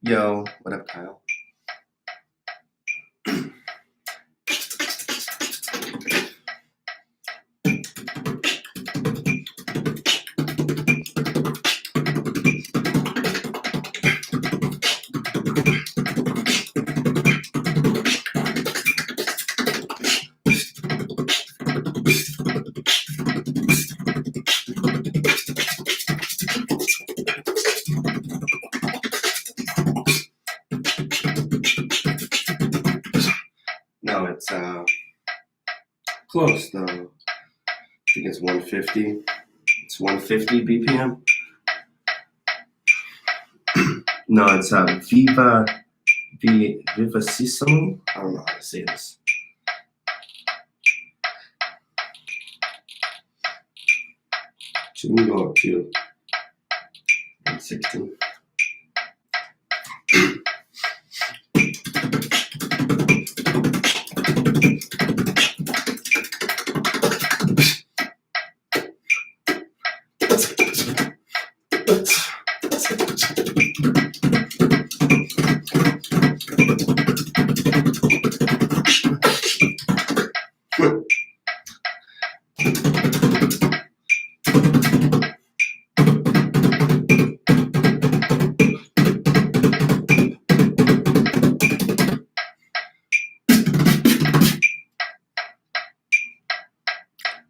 Yo, what up, Kyle? No, it's close though. I think it's 150. It's 150 BPM. No, it's Vivacissimo. I don't know how to say this. Should we go up to 160?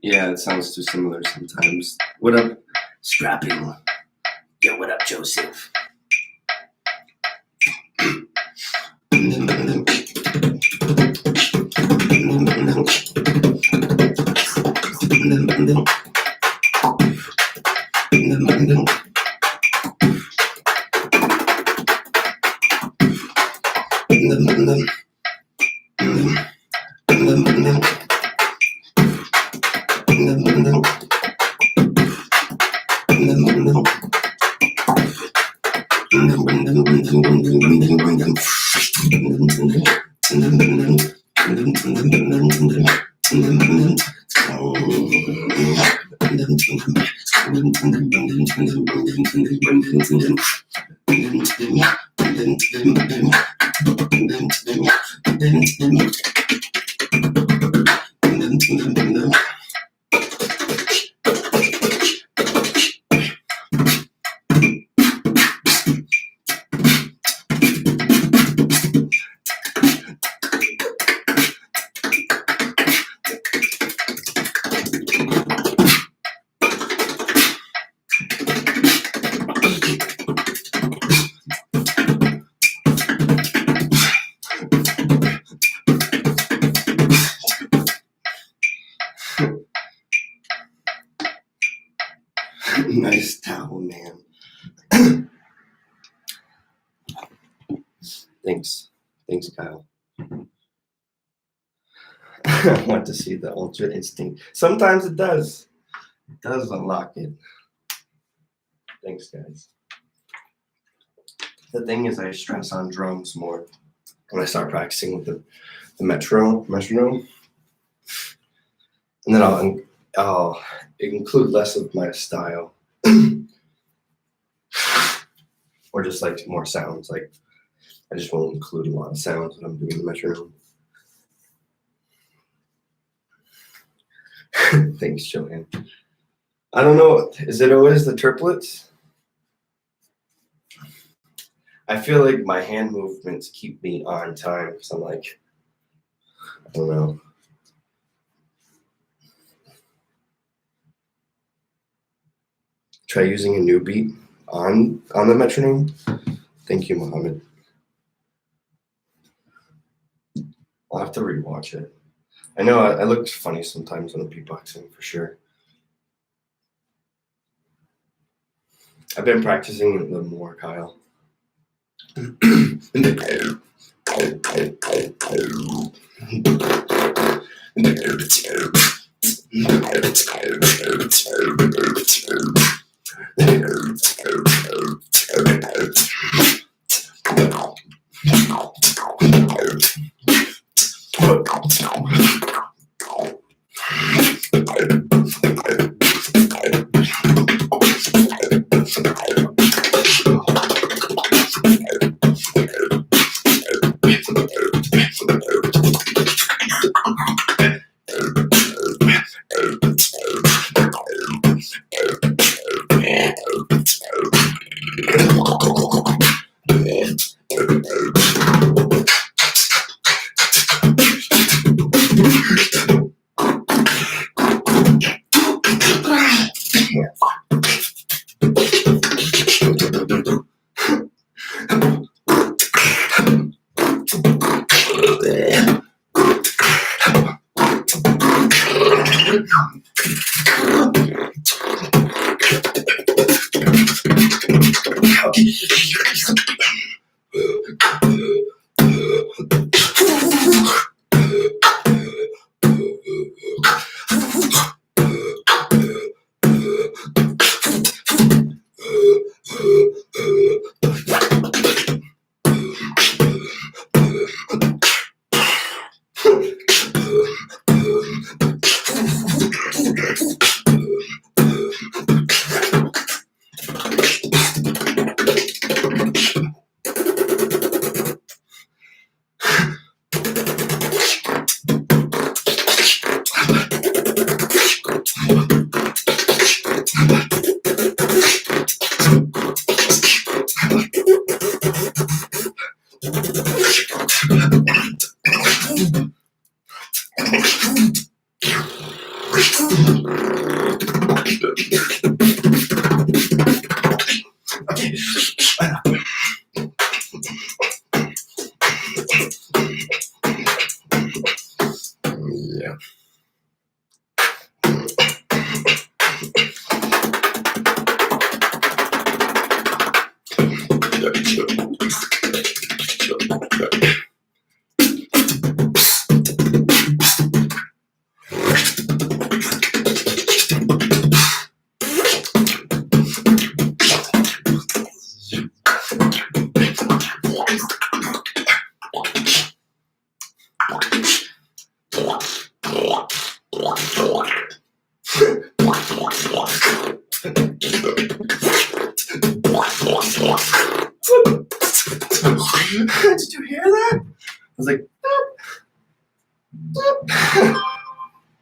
Yeah, it sounds too similar sometimes. What up, Strapping? Yo, what up, Joseph? Nice towel, man. Thanks, Kyle. I want to see the Ultra Instinct. Sometimes it does. It does unlock it. Thanks, guys. The thing is, I stress on drums more when I start practicing with the metronome, and then I'll include less of my style, or just like more sounds. Like I just won't include a lot of sounds when I'm doing the metronome. Thanks, Joanne. I don't know. Is it always the triplets? I feel like my hand movements keep me on time because I'm like, I don't know. Try using a new beat on the metronome. Thank you, Mohammed. I'll have to rewatch it. I know I look funny sometimes when I'm beatboxing, for sure. I've been practicing a little more, Kyle. Yeah. Did you hear that? I was like,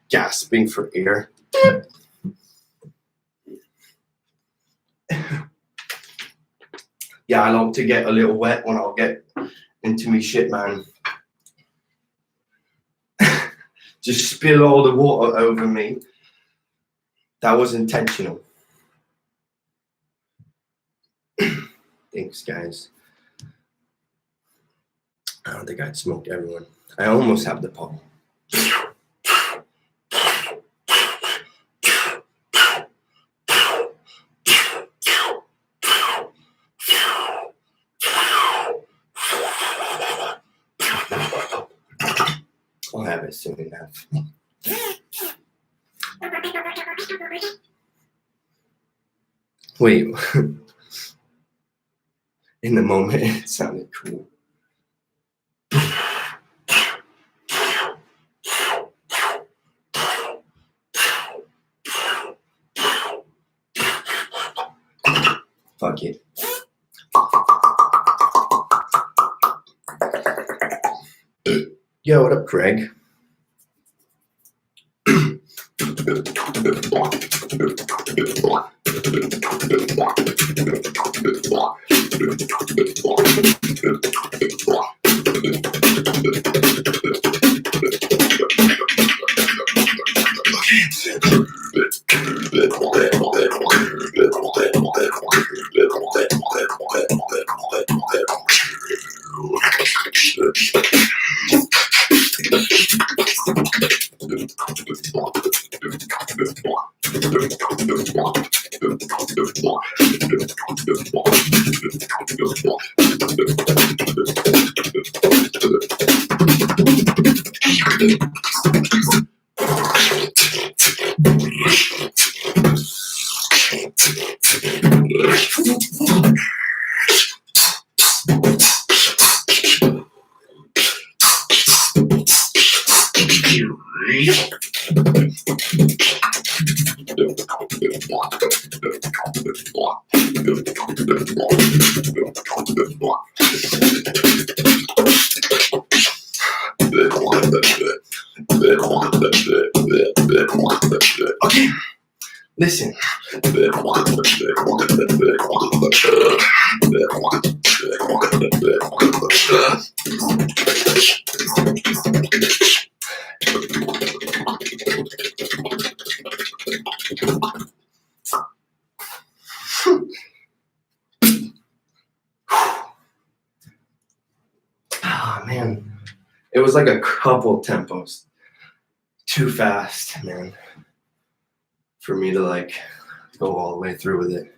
gasping for air. Yeah, I like to get a little wet when I'll get into me shit, man. Just spill all the water over me. That was intentional. Thanks, guys. I don't think I'd smoked everyone. I almost have the pop. I'll have it soon enough. Wait. In the moment, it sounded cool. Fuck it. Yo, what up, Craig? Okay, listen. Oh man, it was like a couple tempos too fast, man, for me to like go all the way through with it.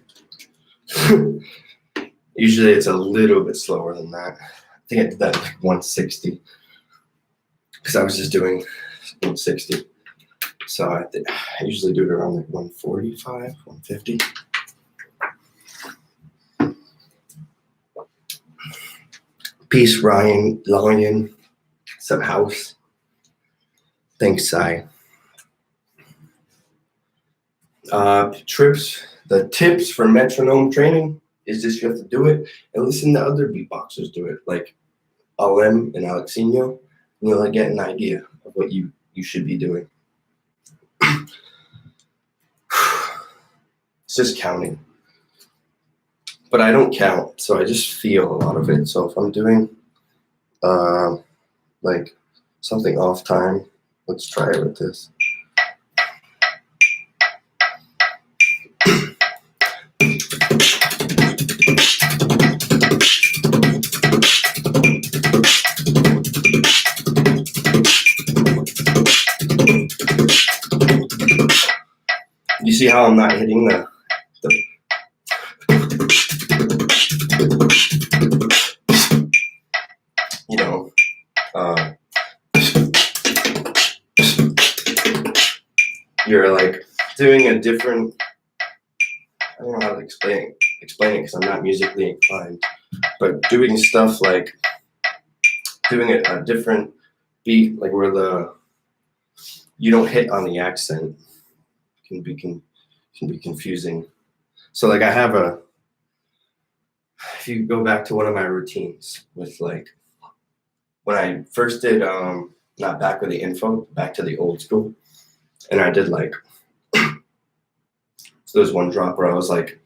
Usually it's a little bit slower than that. I think I did that like 160 because I was just doing 160. So I usually do it around like 145, 150. Peace, Ryan, Lion, some house. Thanks, Sai. The tips for metronome training is just you have to do it and listen to other beatboxers do it, like Alem and Alexinho, and you'll like, get an idea of what you should be doing. It's just counting. But I don't count, so I just feel a lot of it. So if I'm doing like something off time, let's try it with this. You see how I'm not hitting the you know, you're like doing a different, I don't know how to explain it because I'm not musically inclined, but doing stuff like doing a different beat, like where you don't hit on the accent can be confusing. So like I have if you go back to one of my routines with like when I first did not back with the info, back to the old school, and I did like so there's one drop where I was like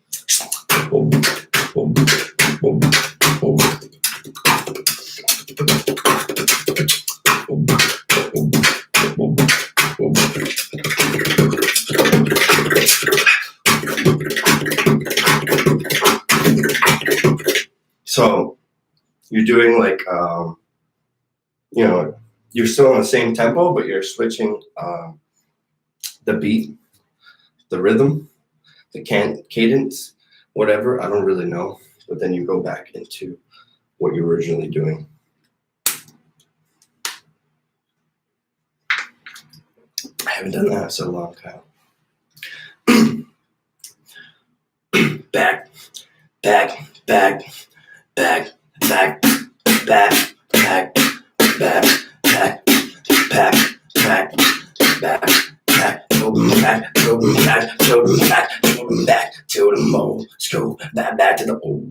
so you're doing like you know, you're still on the same tempo, but you're switching the beat, the rhythm, the cadence, whatever, I don't really know. But then you go back into what you were originally doing. I haven't done that in so long, Kyle. Back, back, back, back, back, back, back, back, back, back, back, back, back, go back, go back, go back, go back to the old school, back to the old.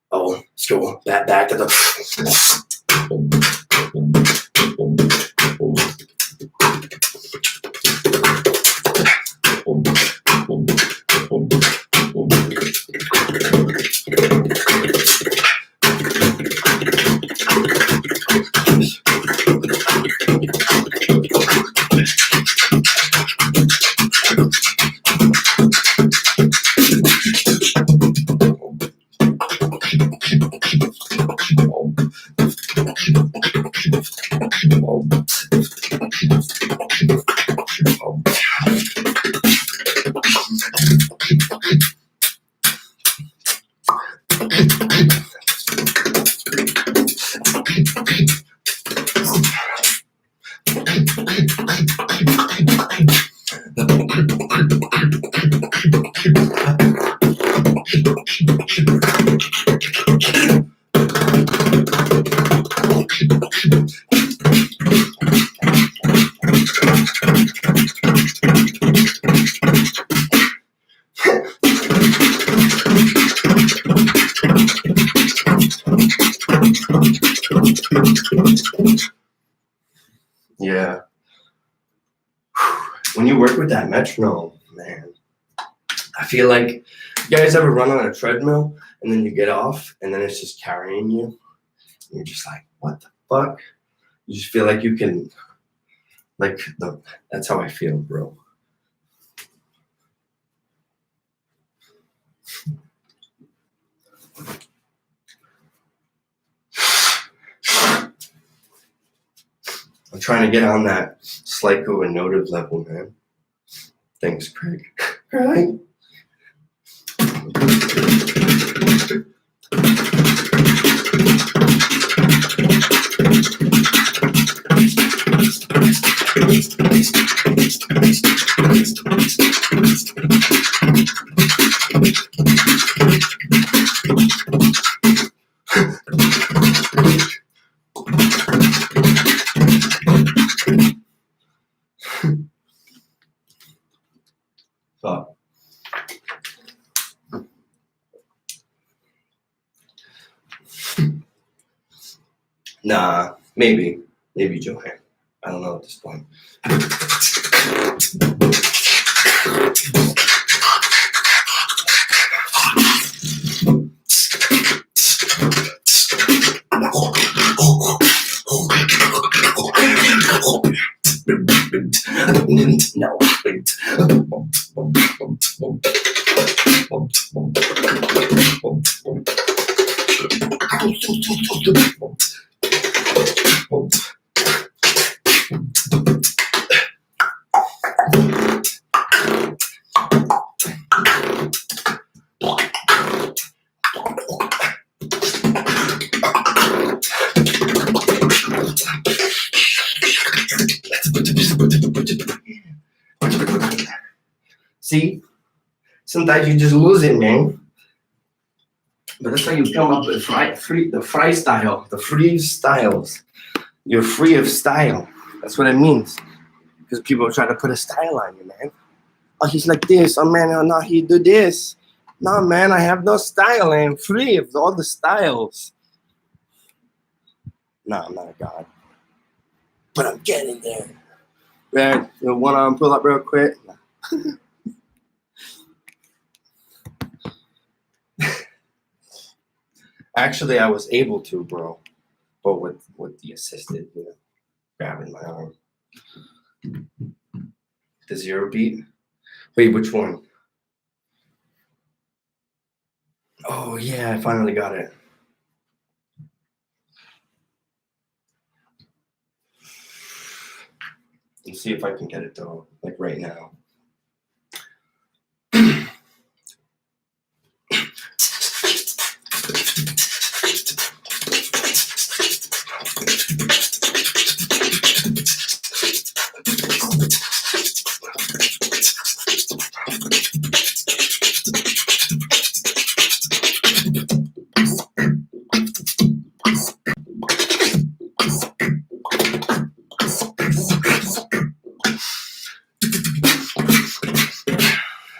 Oh, school, back to the. Yeah. When you work with that metronome, man, I feel like, you guys ever run on a treadmill and then you get off and then it's just carrying you? And you're just like, what the fuck? You just feel like you can, like, that's how I feel, bro. I'm trying to get on that Slyko and Notive level, man. Thanks, Craig. Right? Fuck. Nah, maybe Joanne. I don't know at this point. No. See? Sometimes you just lose it, man. But that's how you come up with the free styles. You're free of style. That's what it means. Because people try to put a style on you, man. Oh, he's like this. Oh, man, oh, no, he do this. No, man, I have no style. I am free of all the styles. No, I'm not a god. But I'm getting there. Man, you want to pull up real quick? Actually, I was able to, bro. But with the assisted, grabbing my arm. The 0 beat? Wait, which one? Oh, yeah, I finally got it. Let's see if I can get it, though, like right now.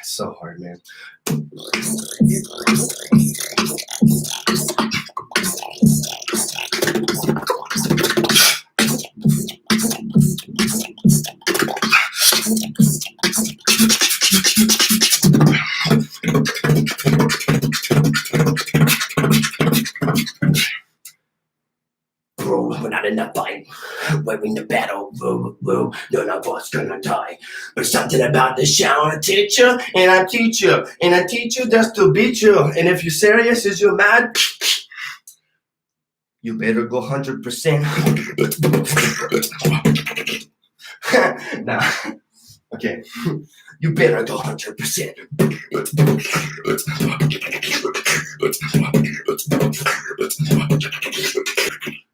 So hard, man. Bro, we're not in the fight. We're in the battle. Woo, woo. None of us gonna die. But something about the shower I teach you, and I teach you, and I teach you just to beat you. And if you're serious, is you mad? You better go 100%. Nah. Okay. You better go 100%.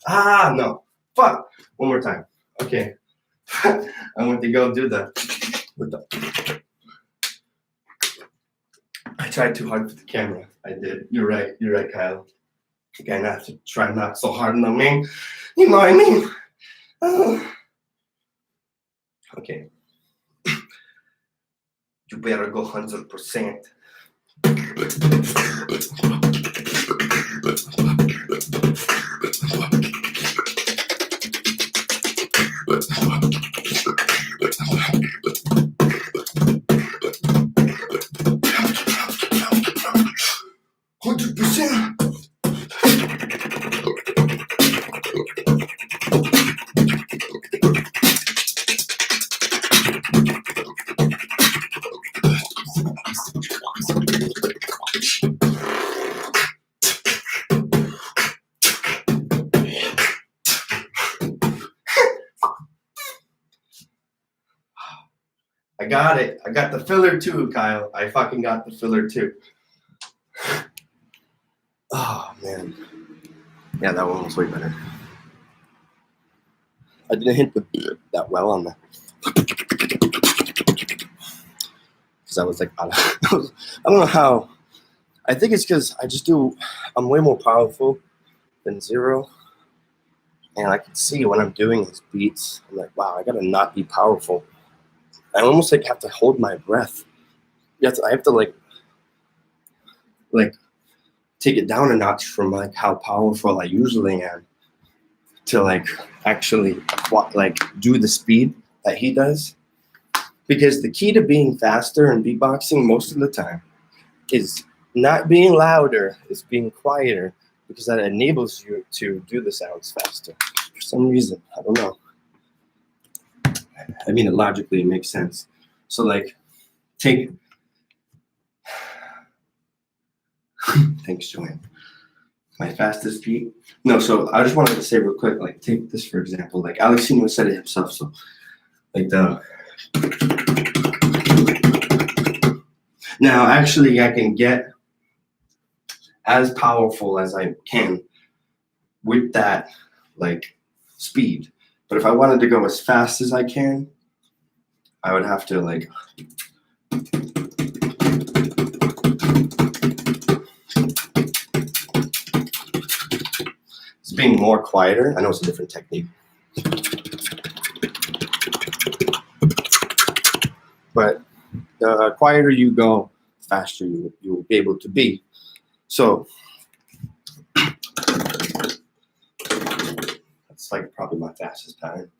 Ah, no. Fuck. One more time. Okay. I went to go do that. I tried too hard with the camera. I did. You're right, Kyle. Okay, I have to try not so hard on the man. You know what I mean? Okay. You better go 100%. 100%. I got it. I got the filler too, Kyle. I fucking got the filler too. Oh, man. Yeah, that one was way better. I didn't hit the that well on that. Because I was like, I don't know how. I think it's because I'm way more powerful than Zero. And I can see when I'm doing these beats, I'm like, wow, I gotta not be powerful. I almost like have to hold my breath. I have to like take it down a notch from like how powerful I usually am to like actually like do the speed that he does. Because the key to being faster in beatboxing most of the time is not being louder, it's being quieter, because that enables you to do the sounds faster. For some reason, I don't know. I mean, it logically makes sense. So like, take, thanks, Joanne. My fastest beat. No, so I just wanted to say real quick, like, take this for example. Like, Alexino said it himself. So, like now, actually, I can get as powerful as I can with that, like, speed. But if I wanted to go as fast as I can, I would have to, like, it's being more quieter. I know it's a different technique. But the quieter you go, faster you will be able to be. So that's like probably my fastest pattern.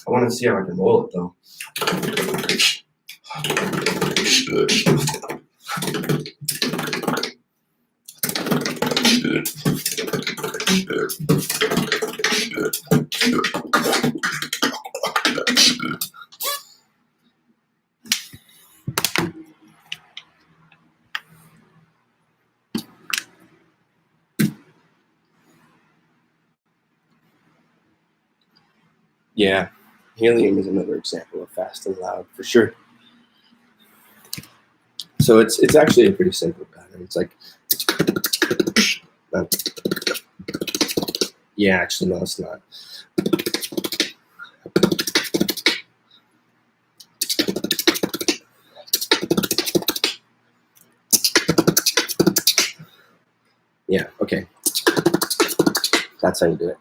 I want to see how I can roll it though. Yeah, helium is another example of fast and loud for sure. So it's actually a pretty simple pattern. It's like, yeah, actually no, it's not. Yeah, okay. That's how you do it.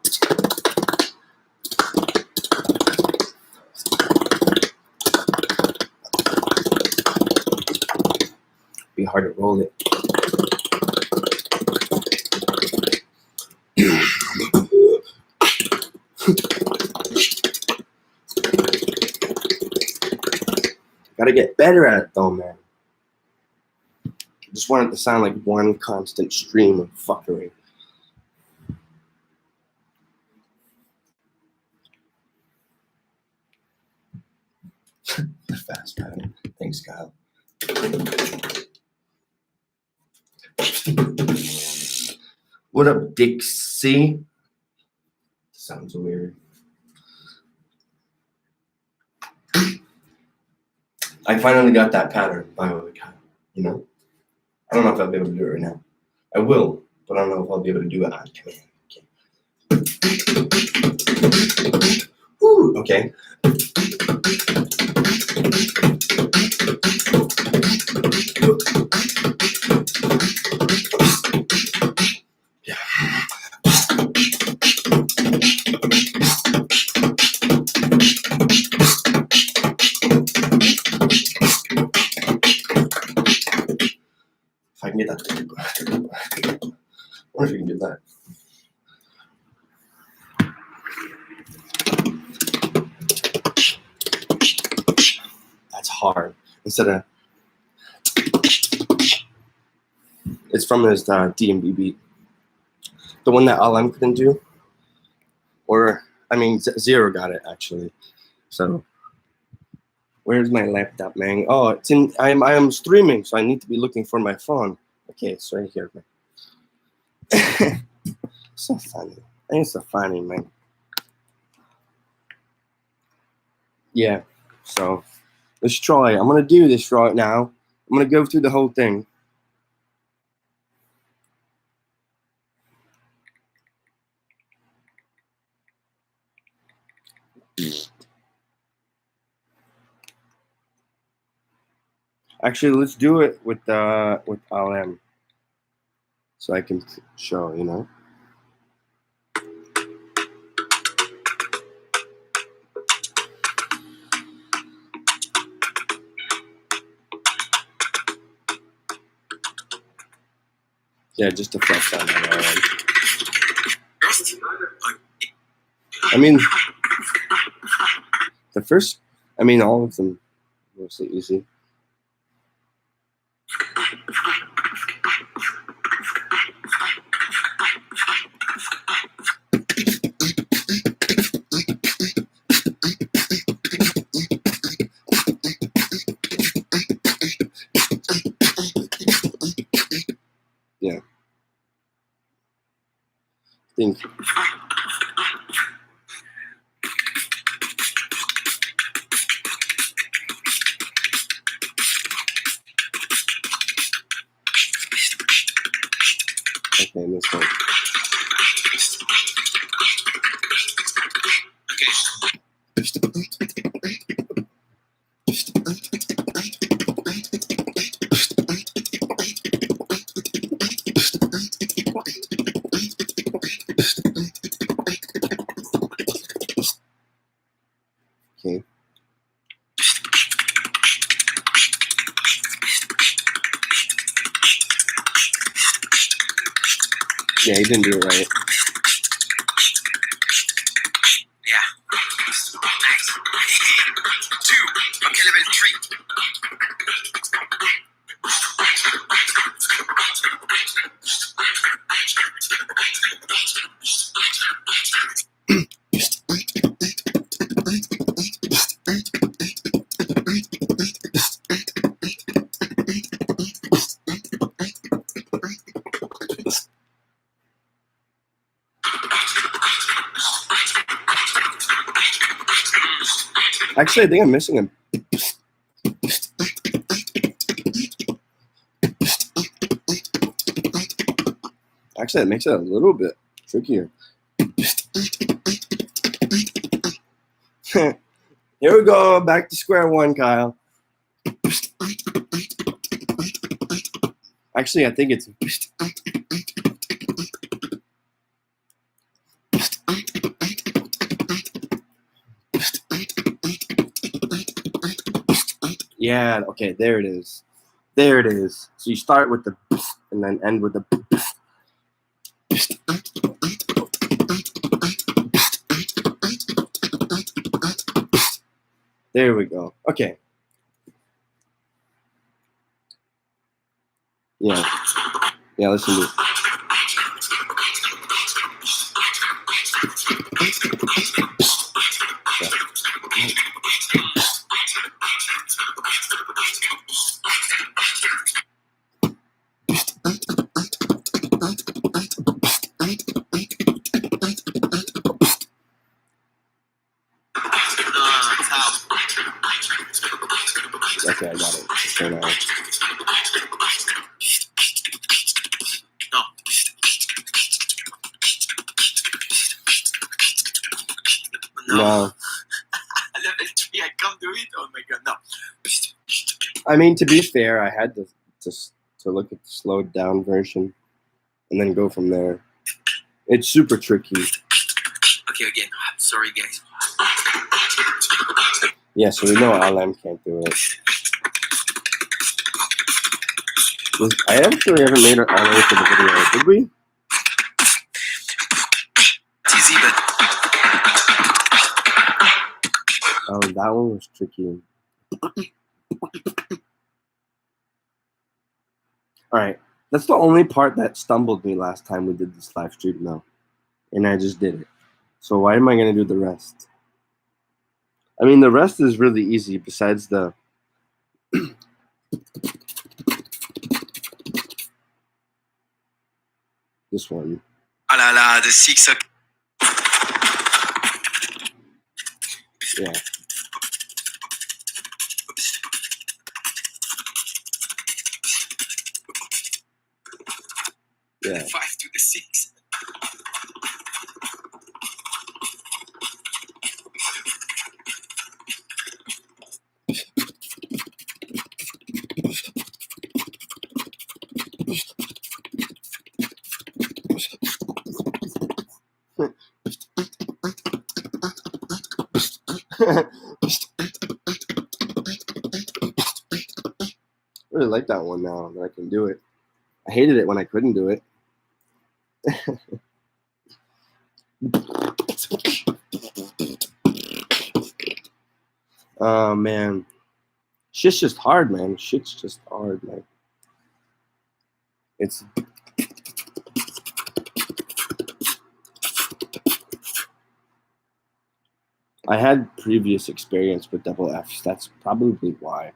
Be hard to roll it. Gotta get better at it though, man. Just want it to sound like one constant stream of fuckery. The fast pattern. Thanks, Kyle. What up, Dixie? Sounds weird. I finally got that pattern by the way, Kyle. You know? I don't know if I'll be able to do it right now. I will, but I don't know if I'll be able to do it on command. Okay. Woo, okay. Yeah. wonder if you can do that. That's hard. Instead of, it's from his D&B beat, the one that LM couldn't do, or I mean Zero got it actually. So where's my laptop, man? Oh, it's in. I am streaming, so I need to be looking for my phone. Okay, it's right here, man. So funny. It's so funny, man. Yeah. So let's try. I'm gonna do this right now. I'm gonna go through the whole thing. Actually, let's do it with LM, so I can show. You know. Yeah, just to flex on that. I mean, the first. I mean, all of them mostly easy. Yeah. Think. Okay, let's go. Okay. Yeah, he didn't do it right. Yeah. Nice. 2. Okay, level 3. Actually, I think I'm missing him. Actually, that makes it a little bit trickier. Here we go, back to square one, Kyle. Actually, I think it's. Yeah, okay, there it is. There it is. So you start with the and then end with the. There we go. Okay. Yeah. Yeah, listen to it. Okay, I got it. So now. No. Level 3, I can't do it. Oh my god, no. I mean, to be fair, I had to look at the slowed down version and then go from there. It's super tricky. Okay, again. I'm sorry, guys. Yeah, so we know LM can't do it. I actually haven't made it all the way to the video, did we? easy, but Oh, that one was tricky. Alright, that's the only part that stumbled me last time we did this live stream now. And I just did it. So why am I going to do the rest? I mean, the rest is really easy besides the... this one. ah là là, the 6 o'clock. Yeah. Yeah. 5 to the 6. I really like that one now that I can do it. I hated it when I couldn't do it. Oh man. Shit's just hard, man. Shit's just hard, man. It's I had previous experience with double Fs. That's probably why.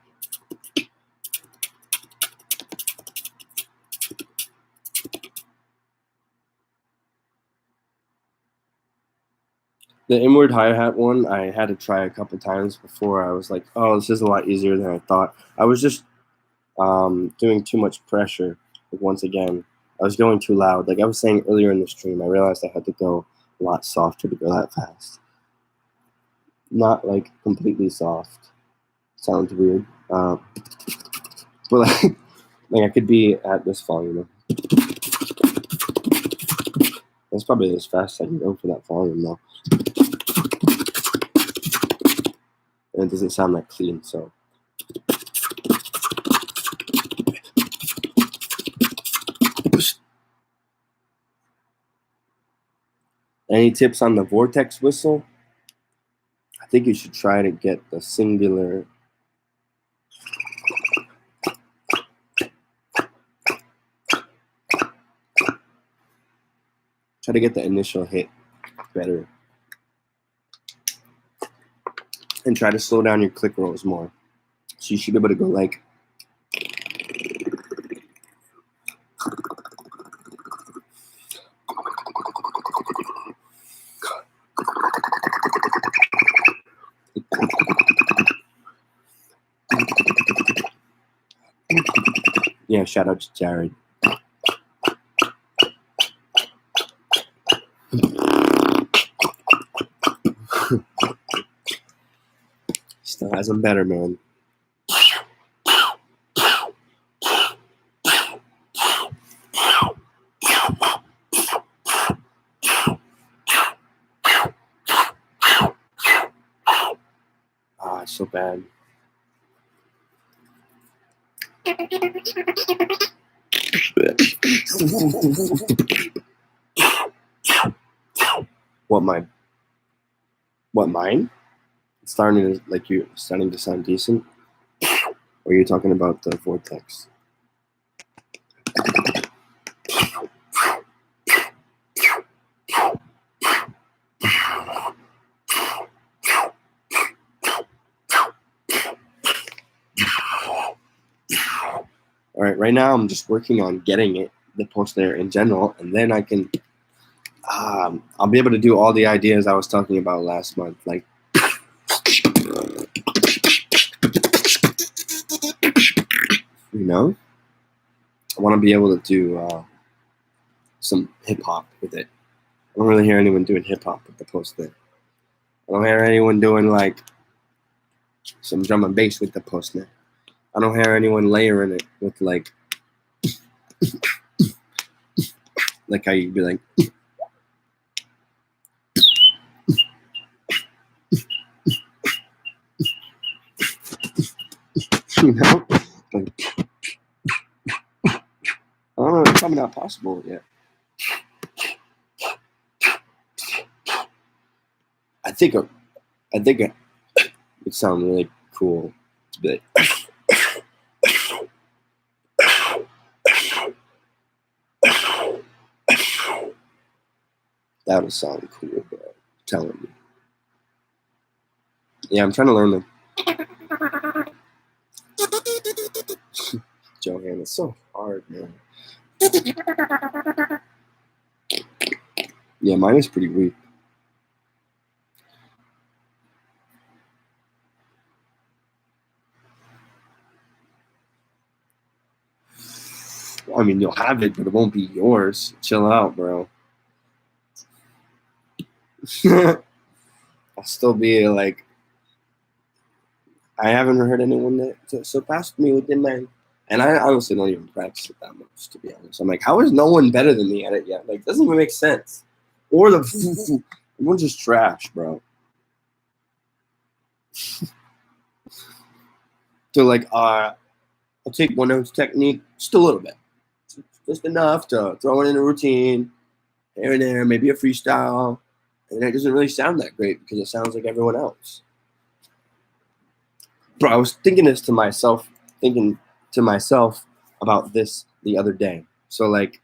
The inward hi-hat one, I had to try a couple times before I was like, oh, this is a lot easier than I thought. I was just doing too much pressure. Like, once again, I was going too loud. Like I was saying earlier in the stream, I realized I had to go a lot softer to go that fast. Not like completely soft. Sounds weird. But like I could be at this volume. That's probably as fast as I can go for that volume though. And it doesn't sound that clean, so. Any tips on the Vortex whistle? I think you should try to get the singular. Try to get the initial hit better. And try to slow down your click rolls more. So you should be able to go like. Yeah, shout out to Jared. Still has them better, man. Ah, it's so bad. What mine? It's starting to starting to sound decent. Or are you talking about the Vortex? All right now I'm just working on getting it, the post there in general, and then I can, I'll be able to do all the ideas I was talking about last month, like, you know, I want to be able to do some hip hop with it. I don't really hear anyone doing hip hop with the post there. I don't hear anyone doing like some drum and bass with the post there. I don't hear anyone layering it with like how you'd be like, you know, like, I don't know, it's probably not possible yet. I think it would sound really cool to be like, that would sound cool, bro. I'm telling you. Yeah, I'm trying to learn them. Johan, it's so hard, man. Yeah, mine is pretty weak. I mean, you'll have it, but it won't be yours. Chill out, bro. I'll still be like, I haven't heard anyone that surpassed me within my, and I honestly don't even practice it that much, to be honest. I'm like, how is no one better than me at it yet? Like, doesn't even make sense. Or the everyone's just trash, bro. So like, I'll take one ounce technique just a little bit, just enough to throw it in a routine here and there, maybe a freestyle, and it doesn't really sound that great because it sounds like everyone else. Bro, I was thinking to myself about this the other day. So like,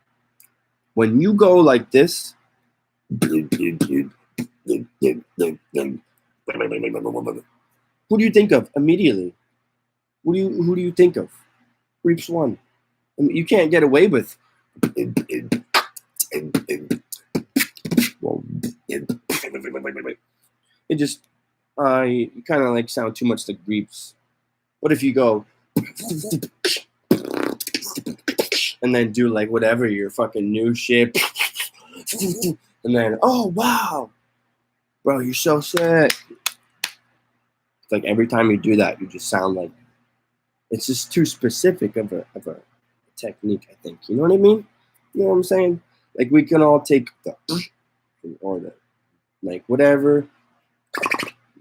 when you go like this, who do you think of immediately? Who do you think of? Reaps one. I mean, you can't get away with. It just you kind of like sound too much like Reaps. What if you go and then do like whatever your fucking new shit, and then oh wow, bro, you're so sick. It's like every time you do that, you just sound like it's just too specific of a technique. I think you know what I mean. You know what I'm saying? Like we can all take the or the like whatever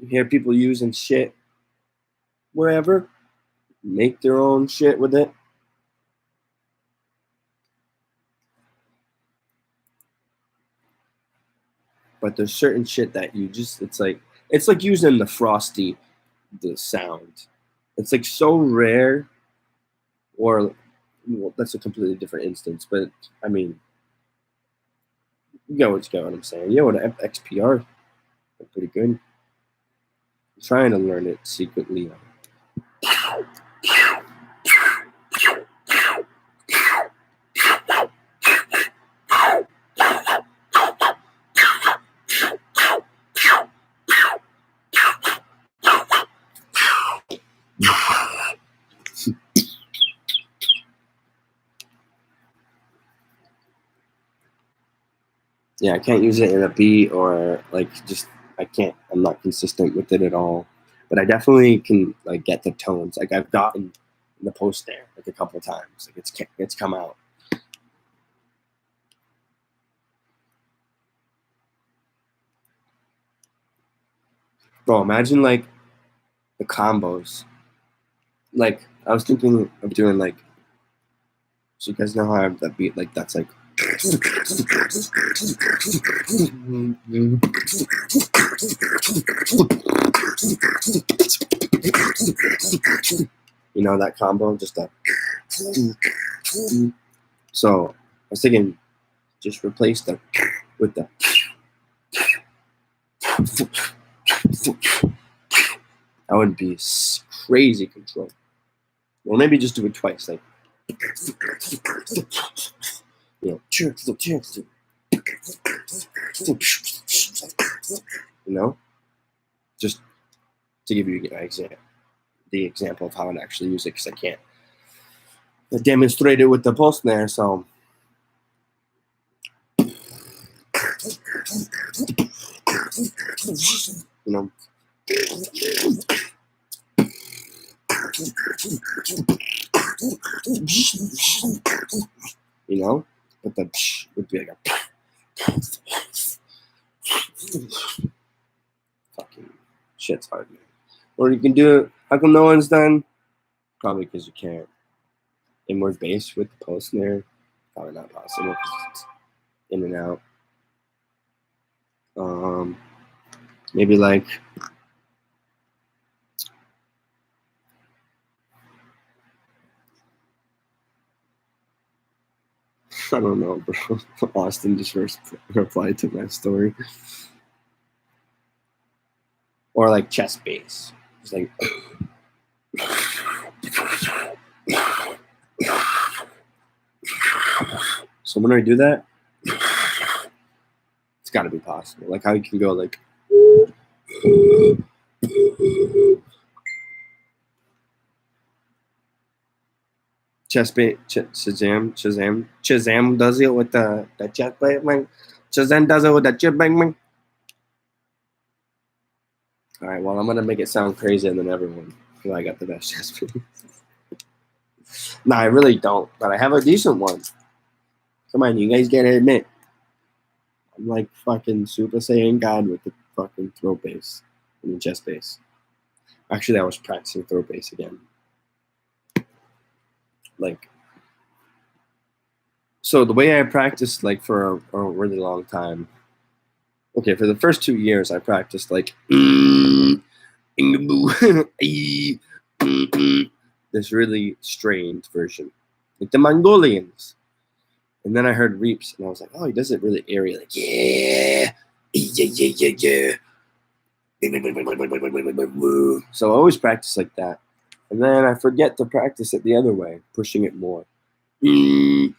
you hear people using shit wherever, make their own shit with it. But there's certain shit that you just it's like using the Frosty the sound. It's like so rare, or well, that's a completely different instance. But I mean, you get what I'm saying. You know what XPR, they're pretty good. I'm trying to learn it secretly. Yeah, I can't use it in a beat or like just I can't. I'm not consistent with it at all. But I definitely can like get the tones. Like I've gotten the post there like a couple of times. Like it's come out. Bro, imagine like the combos. Like I was thinking of doing like, so you guys know how I have that beat like that's like. You know that combo, just that. So I was thinking, just replace the with the. That would be crazy control. Well, maybe just do it twice, like. You know, just to give you the example of how I'd actually use it, because I can't demonstrate it with the post there. So, you know, but the would be like a fucking shit's hard, man. Or you can do it. How come no one's done? Probably because you can't. Inward bass with the post snare, probably not possible because it's in and out. Maybe like I don't know, bro. Austin just replied to my story. Or like chest bass. It's like so when I do that, it's gotta be possible. Like how you can go like chest bass, Shazam does it with the chest bass, man. Shazam does it with the chest bass, man. All right, well, I'm gonna make it sound crazier than everyone because I got the best chest bass. No, I really don't, but I have a decent one. Come on, you guys gotta admit, I'm like fucking Super Saiyan God with the fucking throat bass and the chest bass. Actually, I was practicing throat bass again. Like, so the way I practiced, like, for a really long time. Okay, for the first 2 years, I practiced like this really strange version, like the Mongolians. And then I heard Reaps, and I was like, oh, he does it really airy, like yeah. So I always practice like that, and then I forget to practice it the other way, pushing it more. And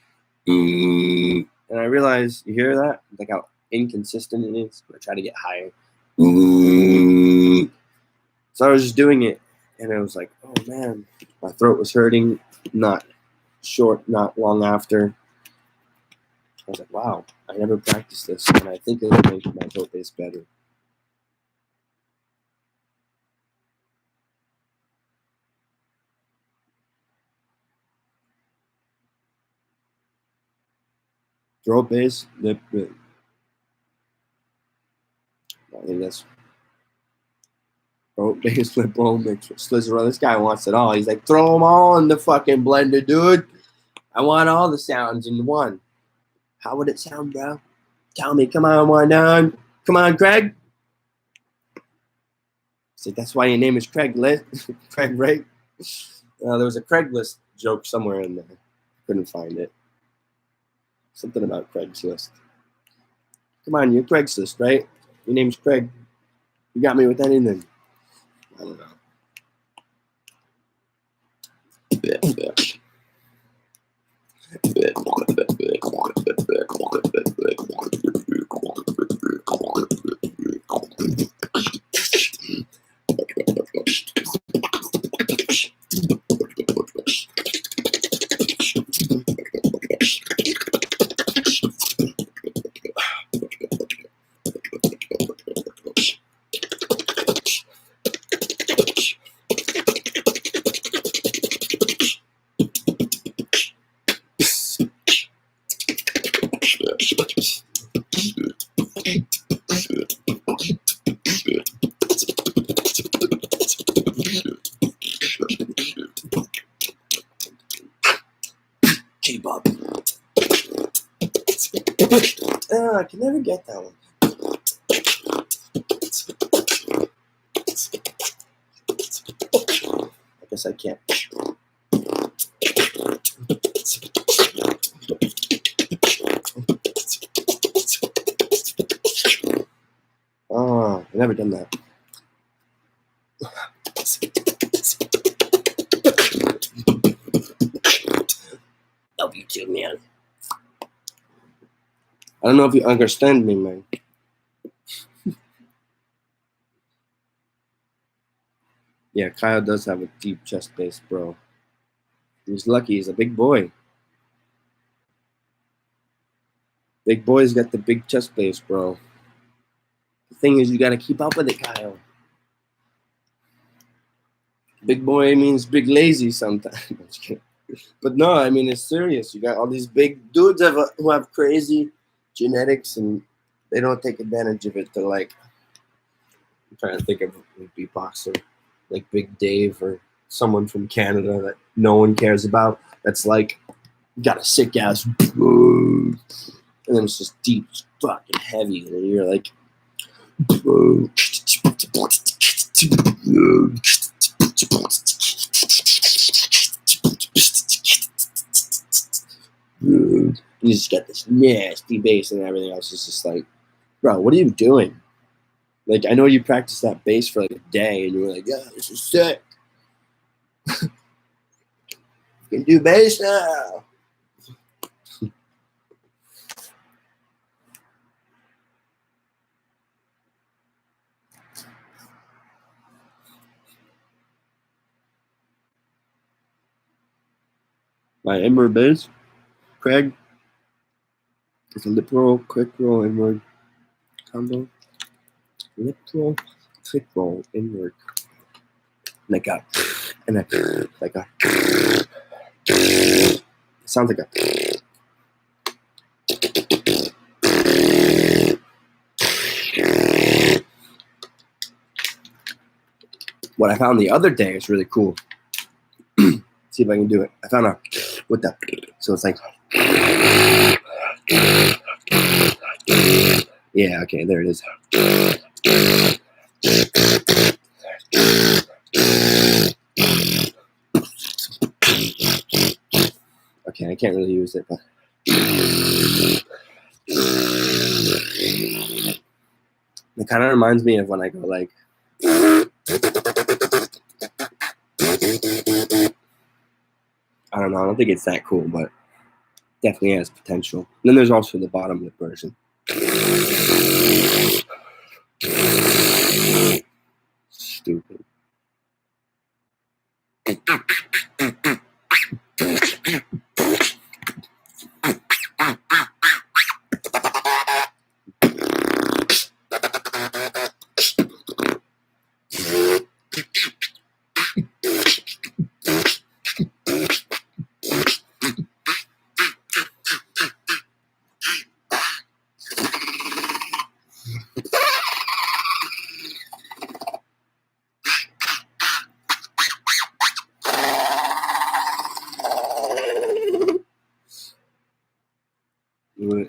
I realize, you hear that? Like how inconsistent it is. I try to get higher. So I was just doing it, and I was like, oh man, my throat was hurting. Not long after. I was like, wow, I never practiced this, and I think it'll make my throat bass better. Throat bass, lip. I think that's throat bass, lip bone, mix. This guy wants it all. He's like, throw them all in the fucking blender, dude. I want all the sounds in one. How would it sound, bro? Tell me. Come on, one down. Come on, Craig. So that's why your name is Craig, Craig, right? There was a Craigslist joke somewhere in there. Couldn't find it. Something about Craigslist. Come on, you're Craigslist, right? Your name's Craig. You got me with anything. I don't know. K-pop. I can never get that one. I guess I can't. Oh, I've never done that. Love you too, man. I don't know if you understand me, man. Yeah, Kyle does have a deep chest bass, bro. He's lucky. He's a big boy. Big boy's got the big chest bass, bro. The thing is, you got to keep up with it, Kyle. Big boy means big lazy sometimes. But no, I mean, it's serious. You got all these big dudes who have crazy genetics, and they don't take advantage of it. They're like, I'm trying to think of a beatboxer, like Big Dave or someone from Canada that no one cares about. That's like, got a sick ass, and then it's just deep, fucking heavy, and you're like, You just get this nasty bass, and everything else is just like, bro, what are you doing? Like, I know you practiced that bass for like a day, and you were like, yeah, this is sick. You can do bass now. My inward bass, Craig, it's a lip roll, quick roll, inward combo. Lip roll, quick roll, inward. Like a, and a, like a, it sounds like a, what I found the other day is really cool. See if I can do it. I found a, with the, so it's like, yeah, okay, there it is. Okay, I can't really use it, but it kind of reminds me of when I go like, I don't know, I don't think it's that cool, but definitely has potential. And then there's also the bottom lip version. Stupid.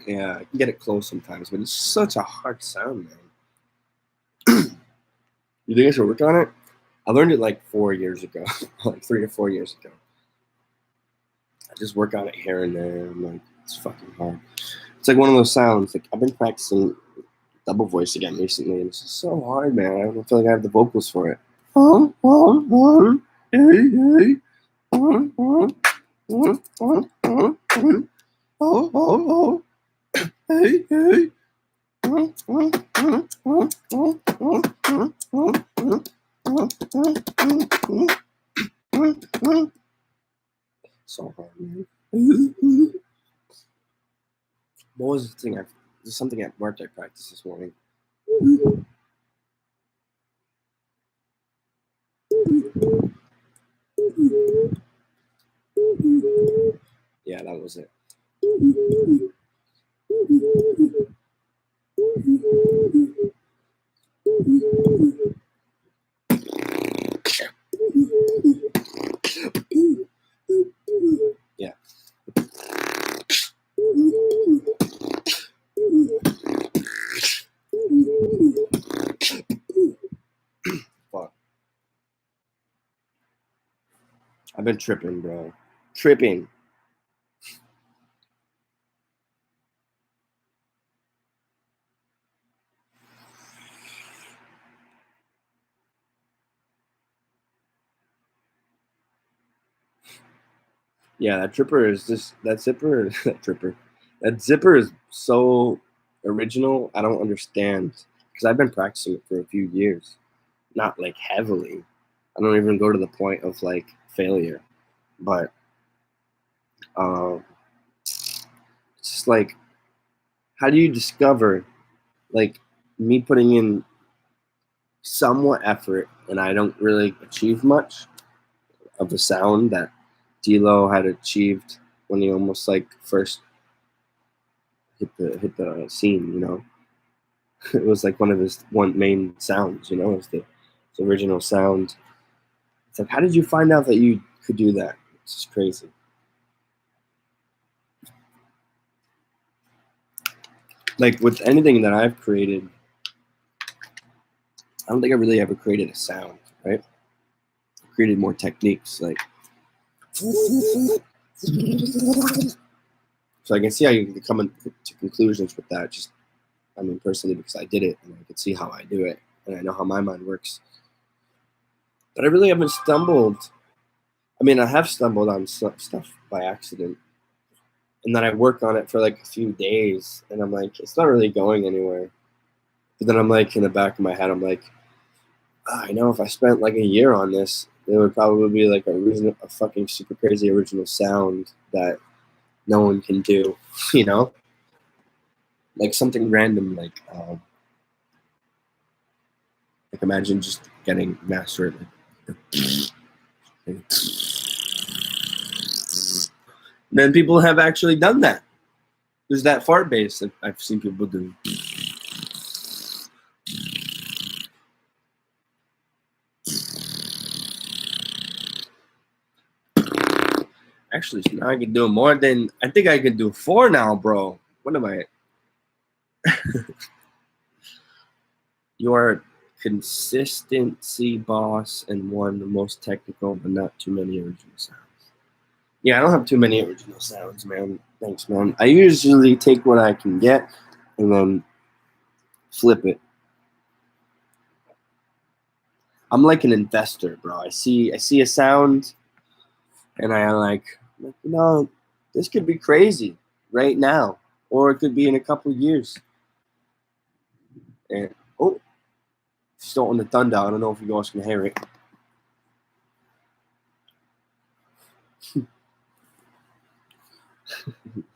Yeah, I can get it close sometimes, but it's such a hard sound, man. You think I should work on it? I learned it like 4 years ago, like 3 to 4 years ago. I just work on it here and there. I'm like, it's fucking hard. It's like one of those sounds. Like I've been practicing double voice again recently, and it's just so hard, man. I don't feel like I have the vocals for it. So hard, man. What was the thing? There's something at work I practiced this morning. Yeah, that was it. Yeah. Fuck. I've been tripping, bro. Tripping. Yeah, that zipper is That zipper is so original. I don't understand because I've been practicing it for a few years, not like heavily. I don't even go to the point of like failure, but it's just like, how do you discover like me putting in somewhat effort and I don't really achieve much of the sound that D-Lo had achieved when he almost like first hit the scene, you know. It was like one of his main sounds, you know, it was the original sound. It's like, how did you find out that you could do that? It's just crazy. Like with anything that I've created, I don't think I really ever created a sound, right? I created more techniques, like. So I can see how you can come to conclusions with that. Just, I mean, personally, because I did it, and I can see how I do it, and I know how my mind works. But I really haven't stumbled. I mean, I have stumbled on stuff by accident, and then I work on it for like a few days, and I'm like, it's not really going anywhere. But then I'm like, in the back of my head, I'm like, I know if I spent like a year on this, it would probably be like a fucking super crazy original sound that no one can do, you know? Like something random, like imagine just getting mastered. And then people have actually done that. There's that fart bass that I've seen people do. Actually, now I can do more than, I think I can do 4 now, bro. What am I? You are a consistency boss and one the most technical, but not too many original sounds. Yeah, I don't have too many original sounds, man. Thanks, man. I usually take what I can get and then flip it. I'm like an investor, bro. I see a sound, and I like, you know, this could be crazy right now, or it could be in a couple of years. And oh, still on the thunder. I don't know if you guys can hear it.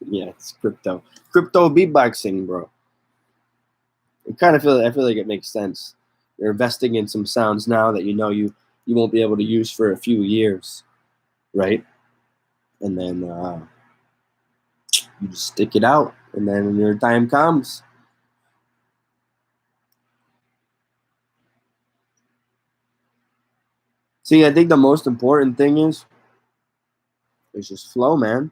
Yeah, it's crypto beatboxing, bro. I feel like it makes sense. You're investing in some sounds now that you know you won't be able to use for a few years, right? And then you just stick it out, and then when your time comes, see, I think the most important thing is just flow, man.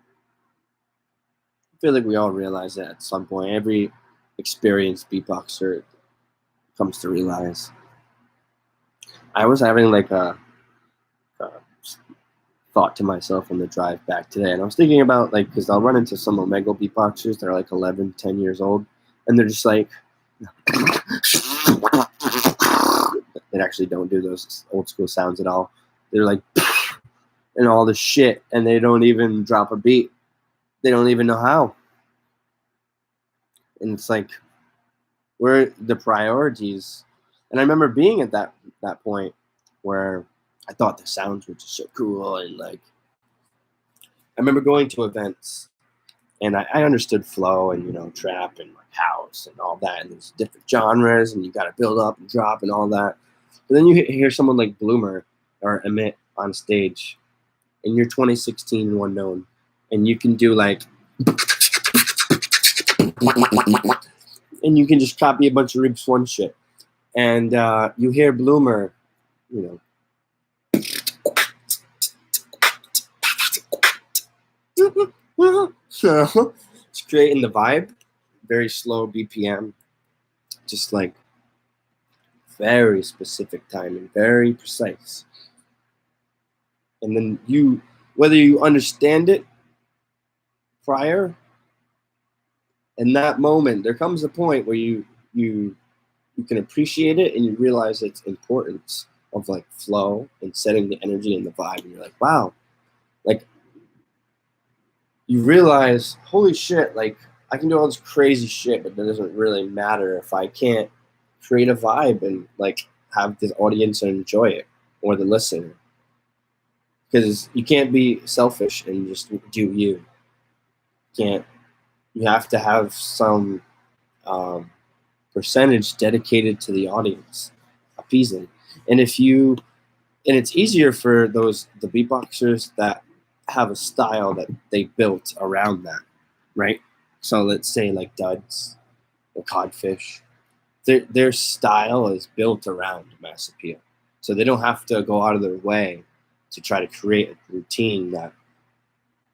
I feel like we all realize that at some point. Every experienced beatboxer comes to realize. I was having like a thought to myself on the drive back today, and I was thinking about, like, because I'll run into some Omega beatboxers that are like 11, 10 years old, and they're just like, they actually don't do those old school sounds at all. They're like, and all this shit, and they don't even drop a beat. They don't even know how. And it's like, where are the priorities? And I remember being at that point where I thought the sounds were just so cool, and like, I remember going to events, and I understood flow and, you know, trap and like house and all that, and there's different genres, and you got to build up and drop and all that. But then you hear someone like Bloomer or Emit on stage, and you're 2016 and unknown, and you can do like, and you can just copy a bunch of Ribs One shit, and you hear Bloomer, you know, so it's creating the vibe, very slow BPM, just like very specific timing, very precise. And then you, whether you understand it prior, in that moment, there comes a point where you can appreciate it, and you realize its importance of like flow and setting the energy and the vibe, and you're like, wow, like, you realize, holy shit, like, I can do all this crazy shit, but that doesn't really matter if I can't create a vibe and like have the audience enjoy it, or the listener. Because you can't be selfish and just do you. You have to have some percentage dedicated to the audience, appeasing. And it's easier for the beatboxers that have a style that they built around that, right? So let's say like Duds or Codfish, their style is built around mass appeal. So they don't have to go out of their way to try to create a routine that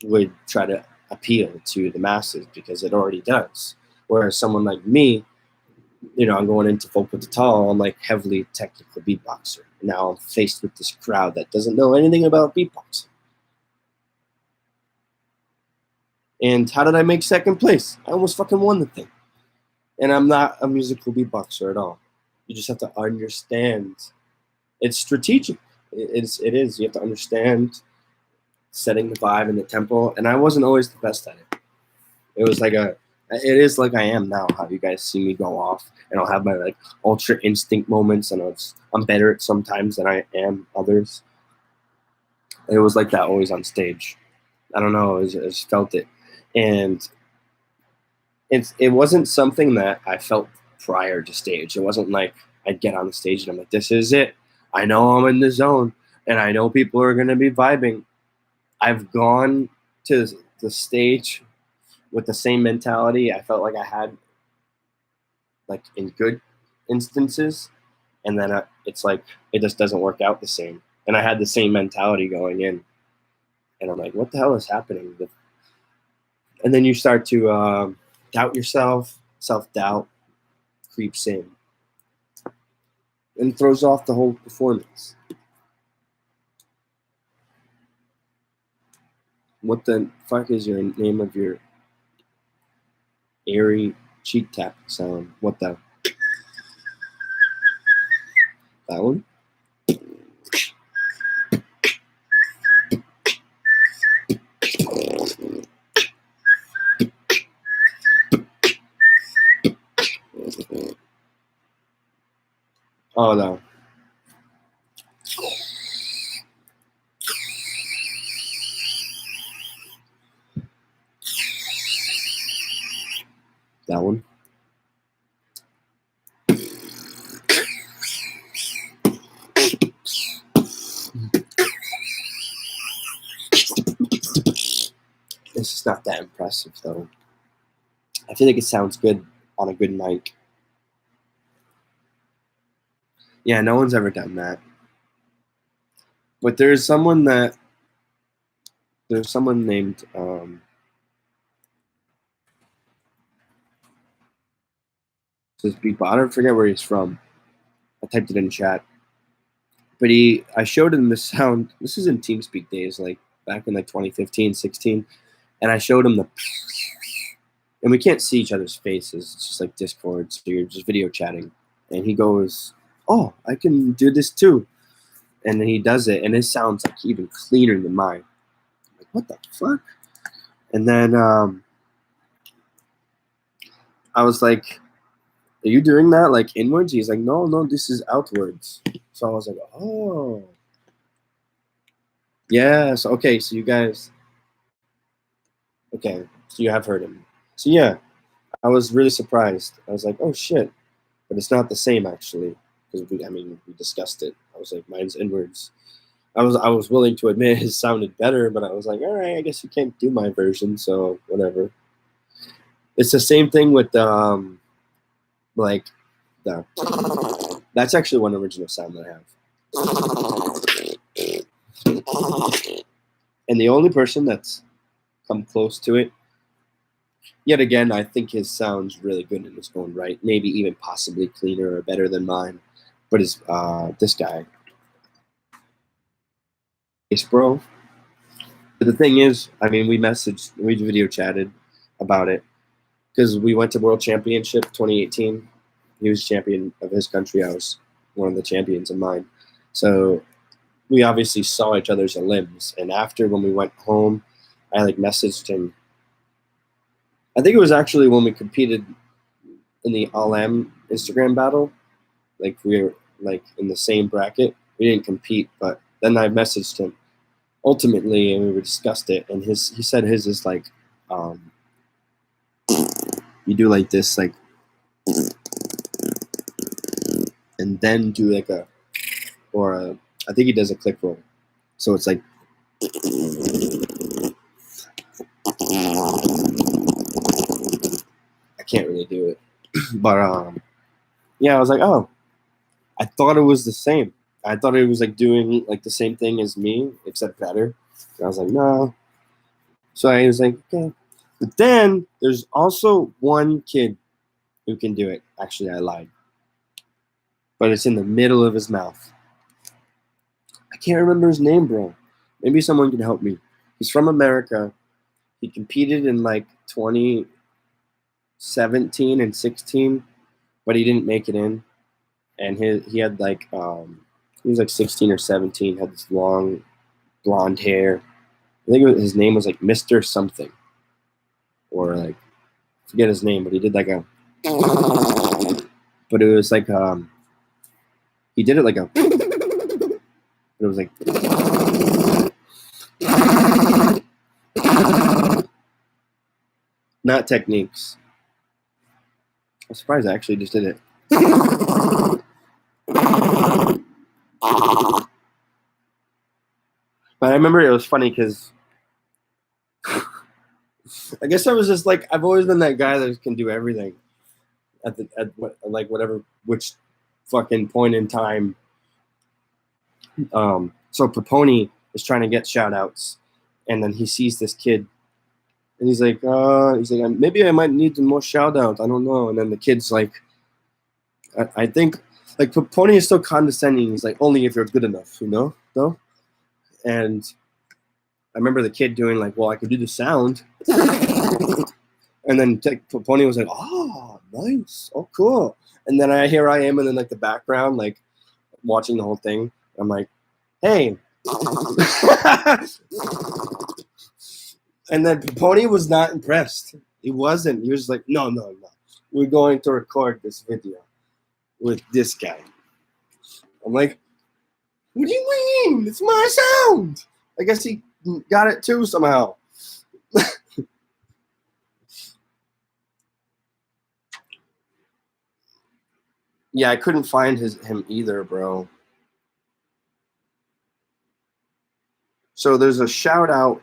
would try to appeal to the masses, because it already does. Whereas someone like me, I'm going into vocal tutorial. I'm like heavily technical beatboxer. And now I'm faced with this crowd that doesn't know anything about beatboxing. And how did I make second place? I almost fucking won the thing. And I'm not a musical beatboxer at all. You just have to understand. It's strategic. It is. You have to understand setting the vibe and the tempo. And I wasn't always the best at it. It is like I am now, how you guys see me go off. And I'll have my like ultra instinct moments, and I'm better at sometimes than I am others. It was like that always on stage. I don't know, I just felt it. And it wasn't something that I felt prior to stage. It wasn't like I'd get on the stage and I'm like, this is it. I know I'm in the zone, and I know people are going to be vibing. I've gone to the stage with the same mentality I felt like I had like in good instances, and then it's like it just doesn't work out the same. And I had the same mentality going in, and I'm like, what the hell is happening? And then you start to doubt yourself. Self-doubt creeps in and throws off the whole performance. What the fuck is your name of your airy cheek tap sound? What the? That one? Oh no. That one? It's just not that impressive though. I feel like it sounds good on a good mic. Yeah, no one's ever done that. But there's someone named this Beatboxer. I forget where he's from. I typed it in chat. But I showed him the sound. This is in TeamSpeak days, like back in like 2015, 16. And I showed him and we can't see each other's faces. It's just like Discord, so you're just video chatting. And he goes, oh, I can do this too. And then he does it, and it sounds like even cleaner than mine. I'm like, what the fuck? And then I was like, are you doing that like inwards? He's like, no, this is outwards. So I was like, oh. Yeah, so okay, so you guys, okay, so you have heard him. So yeah, I was really surprised. I was like, oh shit, but it's not the same actually, because we discussed it. I was like, mine's inwards. I was willing to admit his sounded better, but I was like, all right, I guess you can't do my version, so whatever. It's the same thing with that's actually one original sound that I have. And the only person that's come close to it, yet again, I think his sound's really good in his own right. Maybe even possibly cleaner or better than mine. But is this guy. Bro. But the thing is, we video chatted about it because we went to World Championship 2018. He was champion of his country. I was one of the champions of mine. So we obviously saw each other's limbs. And after, when we went home, I like messaged him. I think it was actually when we competed in the All-M Instagram battle. Like we were like in the same bracket. We didn't compete, but then I messaged him ultimately, and we discussed it. And he said his is like, you do like this, like, and then do like I think he does a click roll. So it's like, I can't really do it. But yeah, I was like, oh, I thought it was the same. I thought it was like doing like the same thing as me, except better. And I was like, no. So I was like, okay. But then there's also one kid who can do it. Actually, I lied. But it's in the middle of his mouth. I can't remember his name, bro. Maybe someone can help me. He's from America. He competed in like 2017 and 16, but he didn't make it in. And he had like he was like 16 or 17, had this long blonde hair. I think his name was like Mr. Something, or like forget his name, but he did like a. But it was like he did it like a. It was like. Not techniques. I'm surprised I actually just did it. But I remember it was funny because I guess I was just like, I've always been that guy that can do everything at whatever which fucking point in time. So Paponi is trying to get shout outs, and then he sees this kid, and he's like, maybe I might need more shout outs. I don't know. And then the kid's like, I think like Paponi is so condescending. He's like, only if you're good enough, though. And I remember the kid doing like, well, I could do the sound. And then Paponi was like, oh, nice. Oh, cool. And then here I am in like the background, like watching the whole thing. I'm like, hey. And then Paponi was not impressed. He wasn't. He was like, no. We're going to record this video with this guy. I'm like, what do you mean? It's my sound. I guess he got it too somehow. Yeah, I couldn't find him either, bro. So there's a shout out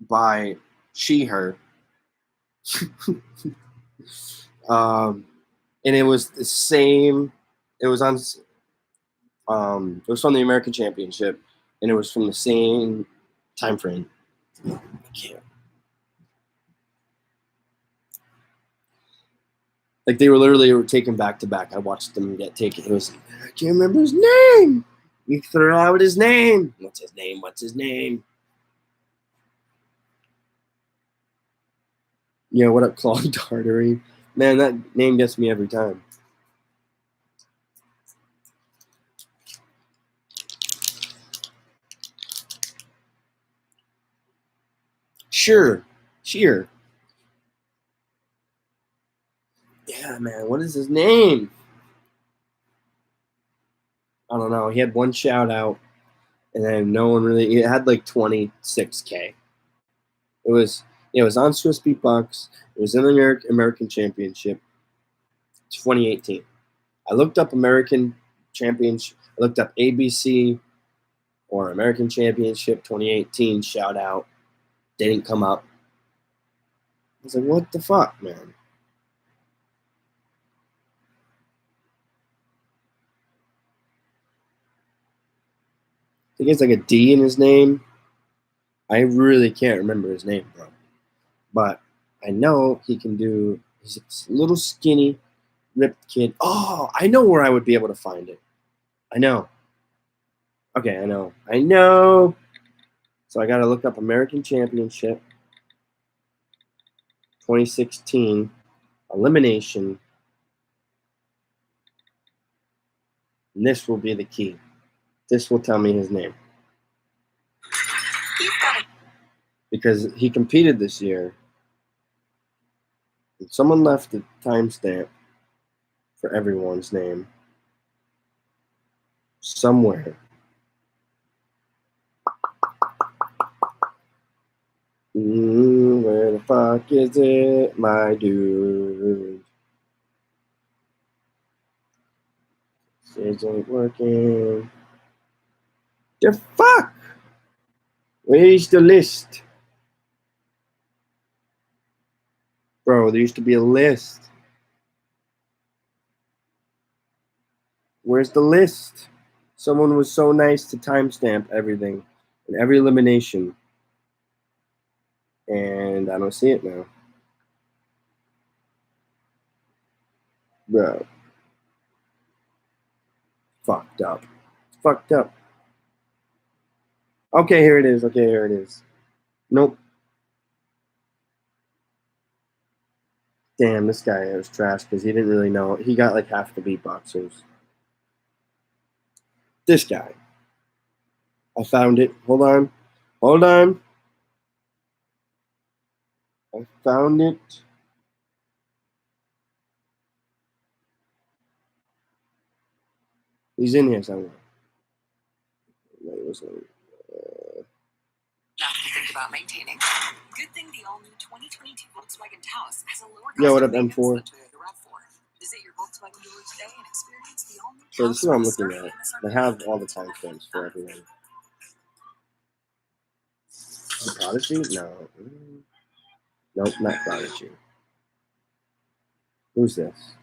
by she/her. And it was the same. It was on. It was from the American Championship, and it was from the same time frame. I can't. Like they were taken back to back. I watched them get taken. It was I can't remember his name. You throw out his name. What's his name? Yeah, what up, clogged artery? Man, that name gets me every time. Sure. Yeah, man, what is his name? I don't know. He had one shout out, and then no one really. It had like 26K. It was on Swiss Beatbox. It was in the American Championship, 2018. I looked up American Championship. I looked up ABC or American Championship 2018 shout out. Didn't come up. I was like, what the fuck, man? I think it's like a D in his name. I really can't remember his name, bro. But I know he can do. He's a little skinny, ripped kid. Oh, I know where I would be able to find it. I know. Okay, I know. So I got to look up American Championship 2016 elimination. And this will be the key. This will tell me his name. Because he competed this year. And someone left a timestamp for everyone's name somewhere. Where the fuck is it, my dude? This isn't working. The fuck? Where's the list? Bro, there used to be a list. Where's the list? Someone was so nice to timestamp everything and every elimination. And I don't see it now. Bro. Fucked up. Fucked up. Okay, here it is. Okay, here it is. Nope. Damn, this guy was trash because he didn't really know. He got like half the beatboxers. This guy. I found it. Hold on. Hold on. I found it. He's in here somewhere. Lot to think about maintaining. Good thing the all-new 2022 Volkswagen Taos has a lower cost Yo, what of up, maintenance M4? than Toyota RAV4. Visit your Volkswagen dealer today and experience the all-new So this is what I'm looking Taos at. They have all the timestamps for everyone. The Prodigy? No. Nope, not Prodigy. Who's this?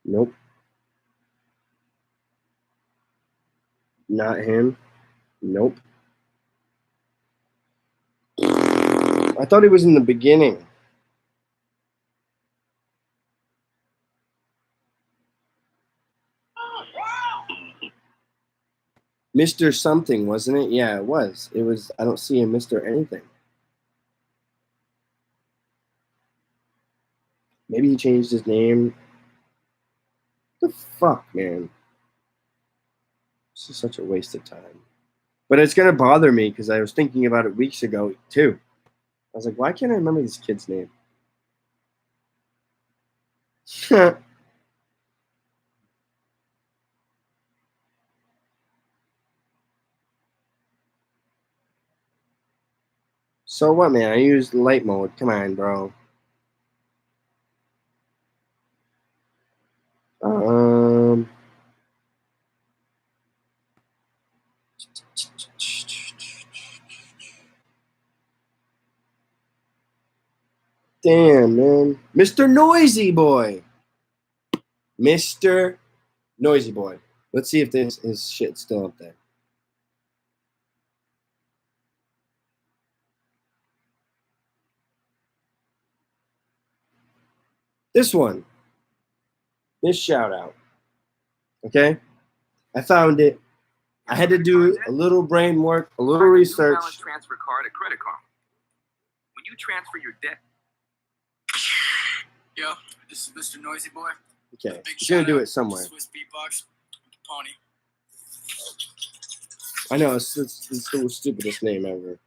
Nope. Not him. Nope. I thought he was in the beginning. Mr. Something, wasn't it? Yeah, it was. It was. I don't see a Mr. anything. Maybe he changed his name. What the fuck, man? This is such a waste of time. But it's gonna bother me because I was thinking about it weeks ago too. I was like, why can't I remember this kid's name? So what, man? I used light mode. Come on, bro. Damn, man. Mr. Noisy Boy. Mr. Noisy Boy. Let's see if his shit's still up there. This one. This shout out. Okay? I found it. I had to do a little brain work, a little research. Transfer card, a credit card. When you transfer your debt. Yo, this is Mr. Noisy Boy. Okay, he's gonna do it somewhere. Swiss Beatbox, Pony. I know, it's the stupidest name ever.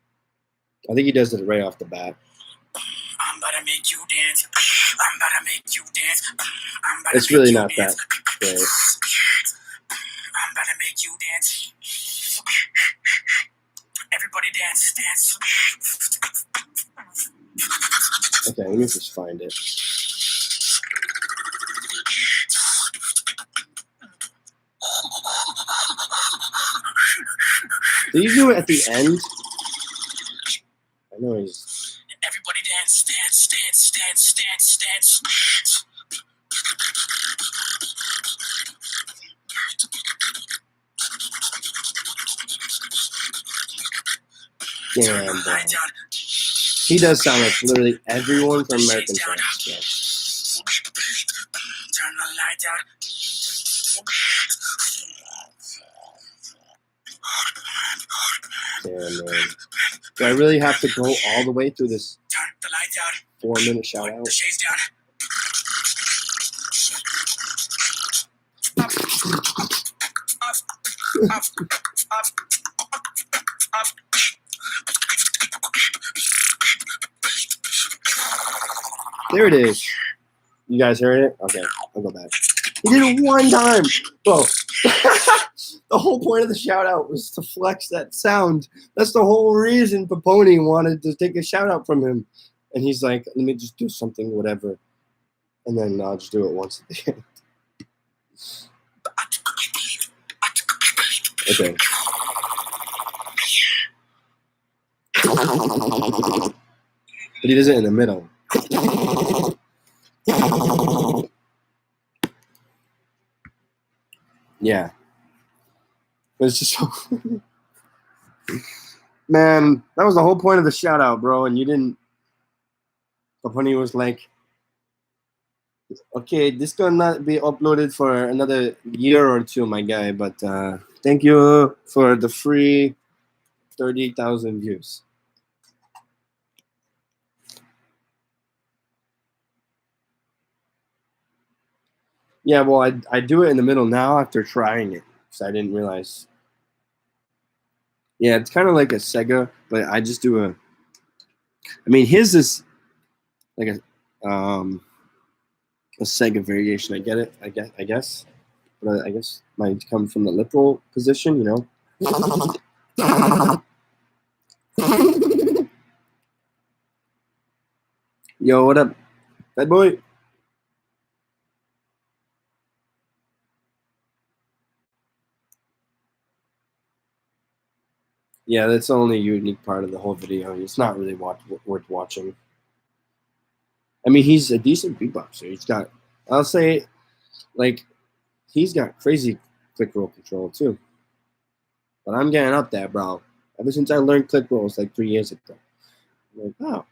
I think he does it right off the bat. I'm about to make you dance. I'm about to make you dance. It's really not that great. I'm about to make you dance. Everybody dance, dance. Okay, let me just find it. Did you do it at the end? I know he's. Everybody dance, dance, dance, dance, dance, dance. Damn, bro. He does sound like literally everyone from American Friends. Yeah. Turn the light out. Damn, man. Do I really have to go all the way through this Turn the lights out. 4-minute shout out? The shades down. There it is. You guys heard it? Okay, I'll go back. He did it one time, bro. The whole point of the shout out was to flex that sound. That's the whole reason Paponi wanted to take a shout out from him. And he's like, let me just do something, whatever. And then I'll just do it once at the end. Okay. But he does it in the middle. Yeah. But it's just so man, that was the whole point of the shout out, bro, and you didn't. Paponi was like, Okay, this gonna not be uploaded for another year or two, my guy. But thank you for the free 30,000 views. Yeah, well, I do it in the middle now after trying it because I didn't realize. Yeah, it's kind of like a Sega, but I just do a. I mean, his is like a Sega variation. I get it. I guess, but I guess might come from the literal position, you know. Yo, what up, bad boy? Yeah, that's the only unique part of the whole video. It's not really worth watching. I mean, he's a decent beatboxer. He's got, I'll say, like, he's got crazy click roll control too. But I'm getting up there, bro. Ever since I learned click rolls like 3 years ago. I'm like, wow.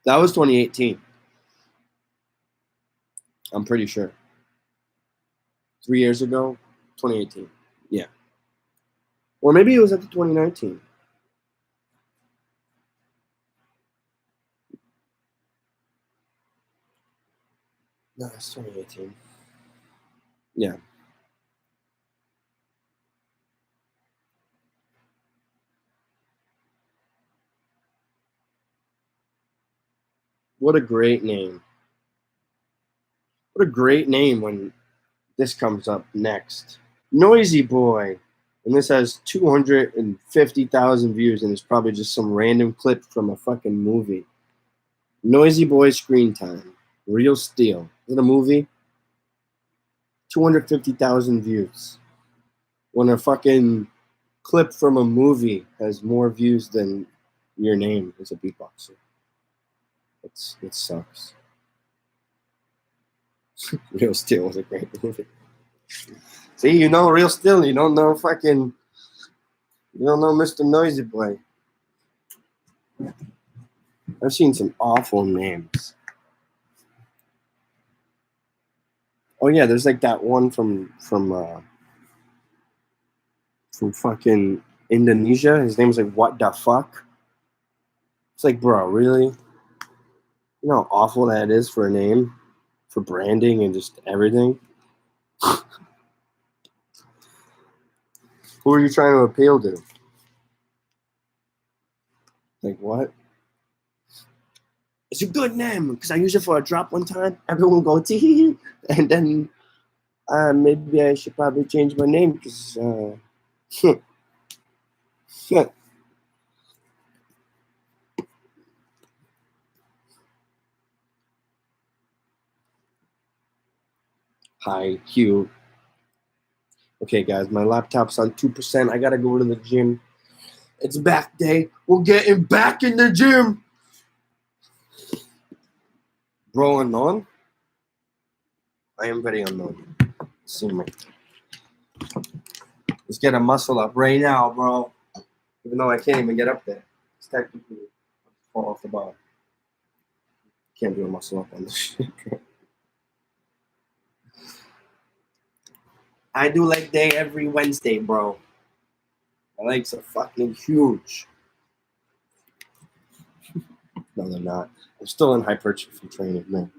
That was 2018. I'm pretty sure. 3 years ago, 2018. Yeah. Or maybe it was at the 2019. No, it's 2018. Yeah. What a great name. What a great name when this comes up next. Noisy Boy. And this has 250,000 views, and it's probably just some random clip from a fucking movie. Noisy Boy screen time. Real Steel. Is it a movie? 250,000 views. When a fucking clip from a movie has more views than your name as a beatboxer. It sucks. Real Steel was a great movie. See, you know Real Steel, you don't know Mr. Noisy Boy. I've seen some awful names. Oh yeah, there's like that one from fucking Indonesia. His name's like What the Fuck. It's like, bro, really? You know how awful that is for a name, for branding and just everything. Who are you trying to appeal to? Like what? It's a good name because I use it for a drop one time. Everyone will go tee, and then maybe I should probably change my name because Hi, Q. Okay, guys, my laptop's on 2%. I gotta go to the gym. It's back day. We're getting back in the gym. Bro, unknown? I am very unknown. See me. Let's get a muscle up right now, bro. Even though I can't even get up there. It's technically fall off the bar. Can't do a muscle up on this shit. I do leg day every Wednesday, bro. My legs are fucking huge. No, they're not. I'm still in hypertrophy training, man.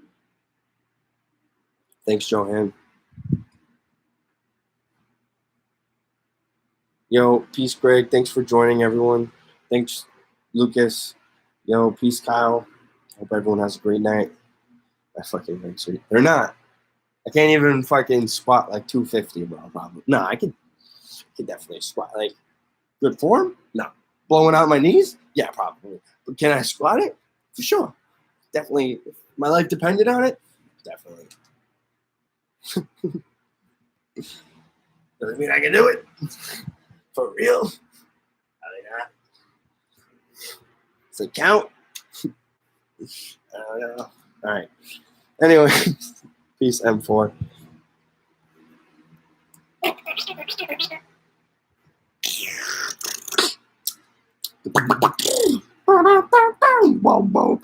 Thanks, Johan. Yo, peace, Greg. Thanks for joining, everyone. Thanks, Lucas. Yo, peace, Kyle. Hope everyone has a great night. I fucking legs are. They're not. I can't even fucking squat like 250, bro. Probably. No, I can definitely squat. Like, good form? No. Blowing out my knees? Yeah, probably. But can I squat it? For sure. Definitely. If my life depended on it? Definitely. Doesn't mean I can do it. For real? Probably not. Does it count? I don't know. All right. Anyway, peace, M4. Wow, wow.